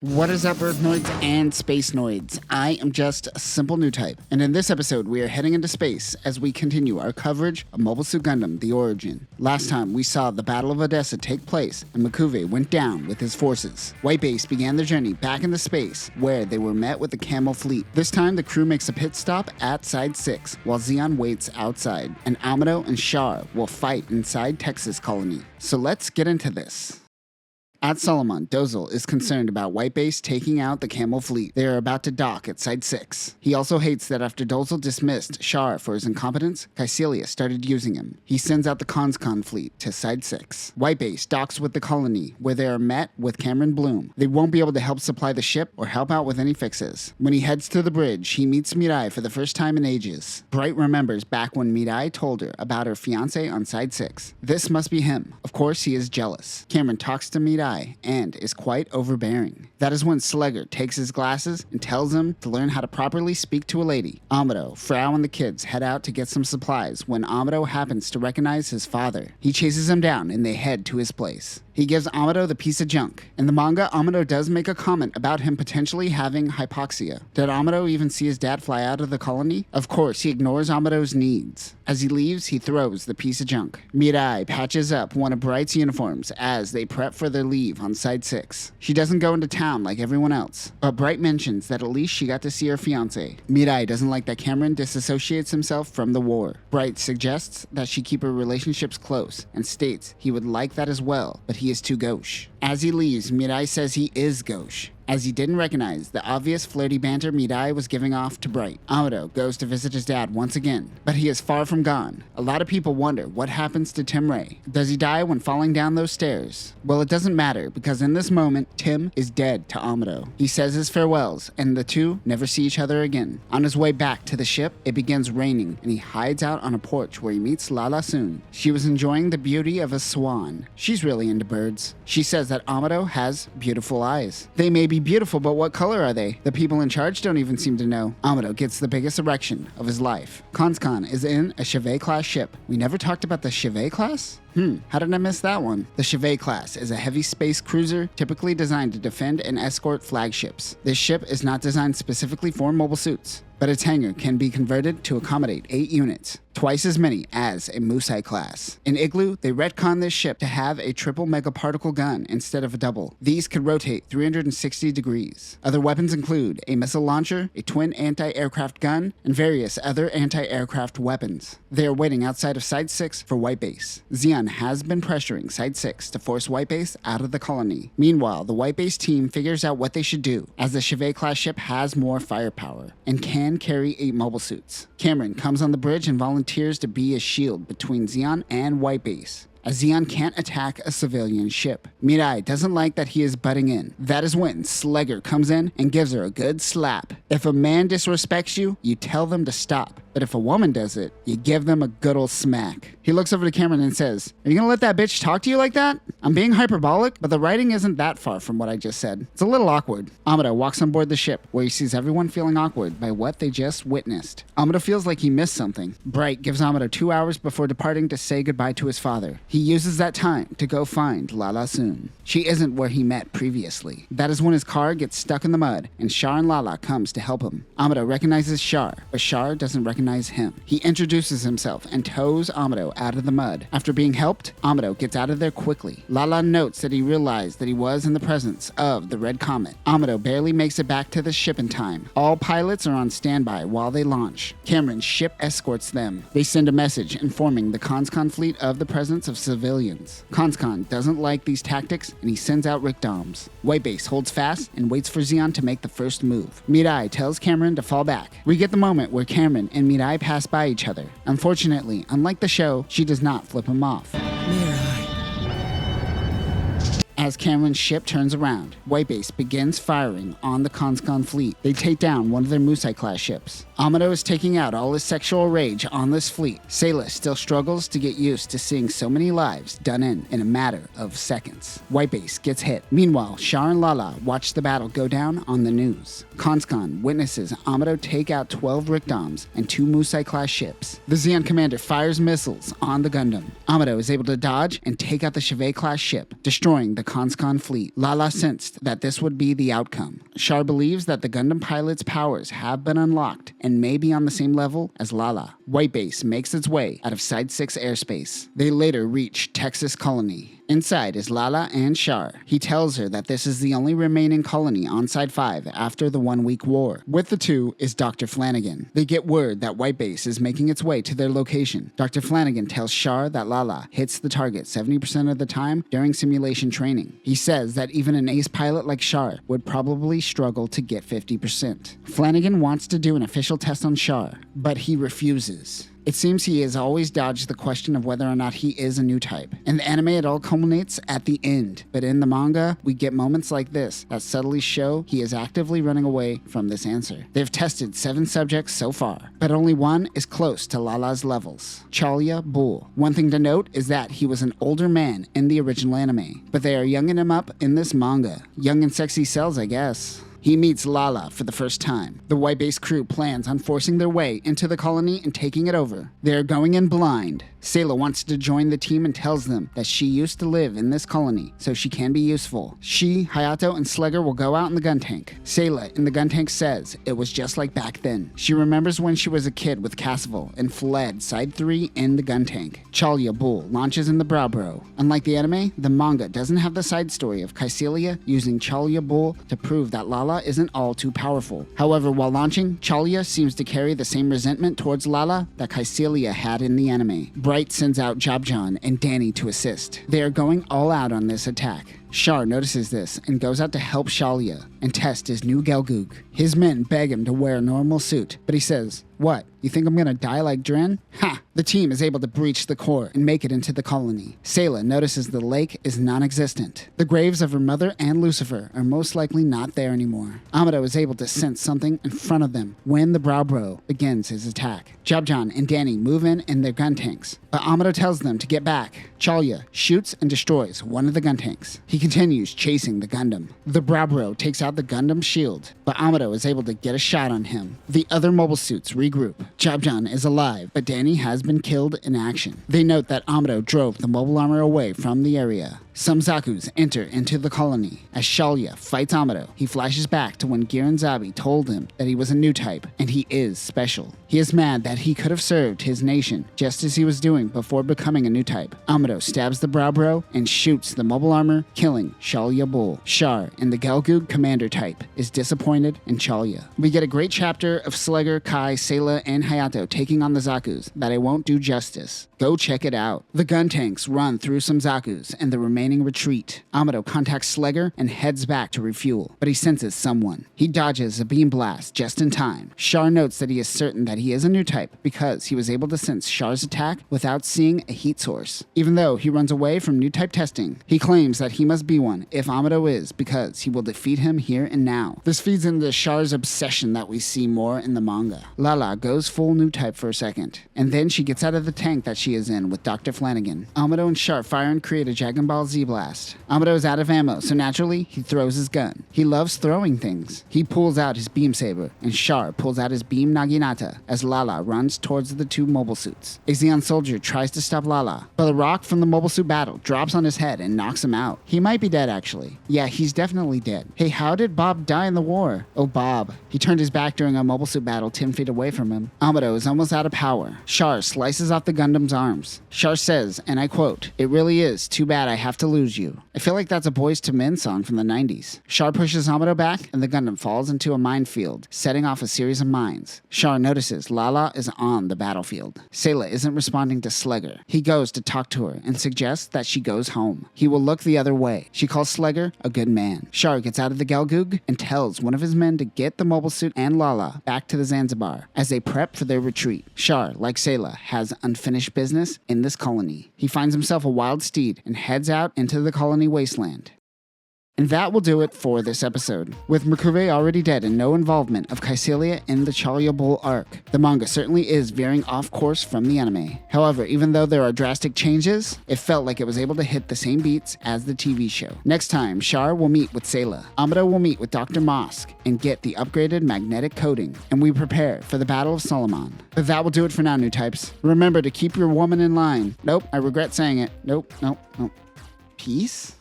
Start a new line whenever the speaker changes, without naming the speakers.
What is up, Earthnoids and Spacenoids? I am just a simple Newtype, and in this episode we are heading into space as we continue our coverage of Mobile Suit Gundam: The Origin. Last time we saw the Battle of Odessa take place, and M'Quve went down with his forces. White Base began their journey back into space, where they were met with the Camel Fleet. This time the crew makes a pit stop at Side 6, while Zeon waits outside, and Amuro and Char will fight inside Texas Colony. So let's get into this. At Solomon, Dozle is concerned about White Base taking out the Camel Fleet. They are about to dock at Site 6. He also hates that after Dozle dismissed Char for his incompetence, Chalia started using him. He sends out the Conscon fleet to Site 6. White Base docks with the colony, where they are met with Cameron Bloom. They won't be able to help supply the ship or help out with any fixes. When he heads to the bridge, he meets Mirai for the first time in ages. Bright remembers back when Mirai told her about her fiancé on Side 6. This must be him. Of course, he is jealous. Cameron talks to Mirai and is quite overbearing. That is when Slegger takes his glasses and tells him to learn how to properly speak to a lady. Amuro, Frau, and the kids head out to get some supplies when Amuro happens to recognize his father. He chases him down and they head to his place. He gives Amuro the piece of junk. In the manga, Amuro does make a comment about him potentially having hypoxia. Did Amuro even see his dad fly out of the colony? Of course, he ignores Amuro's needs. As he leaves, he throws the piece of junk. Mirai patches up one of Bright's uniforms as they prep for their leave on Side 6. She doesn't go into town like everyone else, but Bright mentions that at least she got to see her fiancé. Mirai doesn't like that Cameron disassociates himself from the war. Bright suggests that she keep her relationships close and states he would like that as well, but he is too gauche. As he leaves, Mirai says he is gauche, as he didn't recognize the obvious flirty banter Mirai was giving off to Bright. Amuro goes to visit his dad once again, but he is far from gone. A lot of people wonder what happens to Tim Ray. Does he die when falling down those stairs? Well, it doesn't matter, because in this moment, Tim is dead to Amuro. He says his farewells, and the two never see each other again. On his way back to the ship, it begins raining, and he hides out on a porch where he meets Lalah soon. She was enjoying the beauty of a swan. She's really into birds. She says that Amuro has beautiful eyes. They may be beautiful, but what color are they? The people in charge don't even seem to know. Amuro gets the biggest erection of his life. Conscon is in a Chevet-class ship. We never talked about the Chevet class? How did I miss that one? The Chevet class is a heavy space cruiser typically designed to defend and escort flagships. This ship is not designed specifically for mobile suits, but its hangar can be converted to accommodate 8 units, twice as many as a Musai class. In Igloo, they retcon this ship to have a triple megaparticle gun instead of a double. These could rotate 360 degrees. Other weapons include a missile launcher, a twin anti-aircraft gun, and various other anti-aircraft weapons. They are waiting outside of Site 6 for White Base. Zeon has been pressuring Site 6 to force White Base out of the colony. Meanwhile, the White Base team figures out what they should do, as the Chevet-class ship has more firepower and can carry 8 mobile suits. Cameron comes on the bridge and volunteers to be a shield between Zeon and White Base, as Zeon can't attack a civilian ship. Mirai doesn't like that he is butting in. That is when Slegger comes in and gives her a good slap. If a man disrespects you, you tell them to stop. But if a woman does it, you give them a good old smack. He looks over to Cameron and says, "Are you gonna let that bitch talk to you like that?" I'm being hyperbolic, but the writing isn't that far from what I just said. It's a little awkward. Amuro walks on board the ship, where he sees everyone feeling awkward by what they just witnessed. Amuro feels like he missed something. Bright gives Amuro 2 hours before departing to say goodbye to his father. He uses that time to go find Lalah soon. She isn't where he met previously. That is when his car gets stuck in the mud, and Char and Lalah comes to help him. Amuro recognizes Char, but Char doesn't recognize him. He introduces himself and tows Amuro out of the mud. After being helped, Amuro gets out of there quickly. Lalah notes that he realized that he was in the presence of the Red Comet. Amuro barely makes it back to the ship in time. All pilots are on standby while they launch. Cameron's ship escorts them. They send a message informing the Conscon fleet of the presence of civilians. Conscon doesn't like these tactics, and he sends out Rickdoms. White Base holds fast and waits for Zeon to make the first move. Mirai tells Cameron to fall back. We get the moment where Cameron and Mirai pass by each other. Unfortunately, unlike the show, she does not flip him off. As Cameron's ship turns around, White Base begins firing on the Conscon fleet. They take down one of their Musai-class ships. Amuro is taking out all his sexual rage on this fleet. Sayla still struggles to get used to seeing so many lives done in a matter of seconds. White Base gets hit. Meanwhile, Char and Lalah watch the battle go down on the news. Conscon witnesses Amuro take out 12 Rickdoms and 2 Musai-class ships. The Zeon commander fires missiles on the Gundam. Amuro is able to dodge and take out the Chevet-class ship, destroying the Conscon fleet. Lalah sensed that this would be the outcome. Char believes that the Gundam pilot's powers have been unlocked and may be on the same level as Lalah. White Base makes its way out of Side 6 airspace. They later reach Texas Colony. Inside is Lalah and Char. He tells her that this is the only remaining colony on Side 5 after the 1-week war. With the two is Dr. Flanagan. They get word that White Base is making its way to their location. Dr. Flanagan tells Char that Lalah hits the target 70% of the time during simulation training. He says that even an ace pilot like Char would probably struggle to get 50%. Flanagan wants to do an official test on Char, but he refuses. It seems he has always dodged the question of whether or not he is a Newtype. In the anime, it all culminates at the end, but in the manga, we get moments like this that subtly show he is actively running away from this answer. They've tested 7 subjects so far, but only one is close to Lalah's levels, Chalia Bull. One thing to note is that he was an older man in the original anime, but they are younging him up in this manga. Young and sexy cells, I guess. He meets Lalah for the first time. The White Base crew plans on forcing their way into the colony and taking it over. They are going in blind. Sayla wants to join the team and tells them that she used to live in this colony, so she can be useful. She, Hayato, and Slegger will go out in the gun tank. Sayla in the gun tank says it was just like back then. She remembers when she was a kid with Cassaville and fled Side 3 in the gun tank. Chalia Bull launches in the Browbro. Unlike the anime, the manga doesn't have the side story of Kycilia using Chalia Bull to prove that Lalah isn't all too powerful. However, while launching, Chalia seems to carry the same resentment towards Lalah that Kycilia had in the anime. Bright sends out Jobjon and Danny to assist. They are going all out on this attack. Char notices this and goes out to help Chalia and test his new Gelgoog. His men beg him to wear a normal suit, but he says, "What? You think I'm gonna die like Dren?" Ha! The team is able to breach the core and make it into the colony. Sayla notices the lake is non-existent. The graves of her mother and Lucifer are most likely not there anymore. Amuro is able to sense something in front of them when the Browbro begins his attack. Jobjon and Danny move in their gun tanks, but Amuro tells them to get back. Chalia shoots and destroys one of the gun tanks. He continues chasing the Gundam. The Browbro takes out the Gundam shield, but Amuro is able to get a shot on him. The other mobile suits regroup. Jobjon is alive, but Danny has been killed in action. They note that Amuro drove the mobile armor away from the area. Some Zakus enter into the colony. As Chalia fights Amuro, he flashes back to when Giran Zabi told him that he was a Newtype, and he is special. He is mad that he could have served his nation, just as he was doing before becoming a Newtype. Amuro stabs the Browbro and shoots the mobile armor, killing Chalia Bull. Char, in the Gelgoog commander type, is disappointed in Chalia. We get a great chapter of Slegger, Kai, Sayla, and Hayato taking on the Zakus that I won't do justice. Go check it out. The gun tanks run through some Zakus and the remaining retreat. Amuro contacts Slegger and heads back to refuel, but he senses someone. He dodges a beam blast just in time. Char notes that he is certain that he is a Newtype because he was able to sense Char's attack without seeing a heat source. Even though he runs away from Newtype testing, he claims that he must be one if Amuro is because he will defeat him here and now. This feeds into Char's obsession that we see more in the manga. Lalah goes full Newtype for a second, and then she gets out of the tank that she is in with Dr. Flanagan. Amuro and Char fire and create a Dragon Ball Z blast. Amuro is out of ammo, so naturally, he throws his gun. He loves throwing things. He pulls out his beam saber, and Char pulls out his beam Naginata as Lalah runs towards the two mobile suits. A Zeon soldier tries to stop Lalah, but a rock from the mobile suit battle drops on his head and knocks him out. He might be dead, actually. Yeah, he's definitely dead. Hey, how did Bob die in the war? Oh, Bob. He turned his back during a mobile suit battle 10 feet away from him. Amuro is almost out of power. Char slices off the Gundam's arms. Char says, and I quote, "It really is too bad I have to lose you." I feel like that's a Boys to Men song from the 90s. Char pushes Amuro back, and the Gundam falls into a minefield, setting off a series of mines. Char notices Lalah is on the battlefield. Sayla isn't responding to Slegger. He goes to talk to her and suggests that she goes home. He will look the other way. She calls Slegger a good man. Char gets out of the Gelgoog and tells one of his men to get the mobile suit and Lalah back to the Zanzibar as they prep for their retreat. Char, like Sayla, has unfinished business in this colony. He finds himself a wild steed and heads out into the colony wasteland. And that will do it for this episode. With Mercury already dead and no involvement of Kycilia in the Chalia Bull arc, the manga certainly is veering off course from the anime. However, even though there are drastic changes, it felt like it was able to hit the same beats as the TV show. Next time, Char will meet with Sayla. Amuro will meet with Dr. Mosk and get the upgraded magnetic coating, and we prepare for the Battle of Solomon. But that will do it for now, Newtypes. Remember to keep your woman in line. Nope, I regret saying it. Nope. Peace?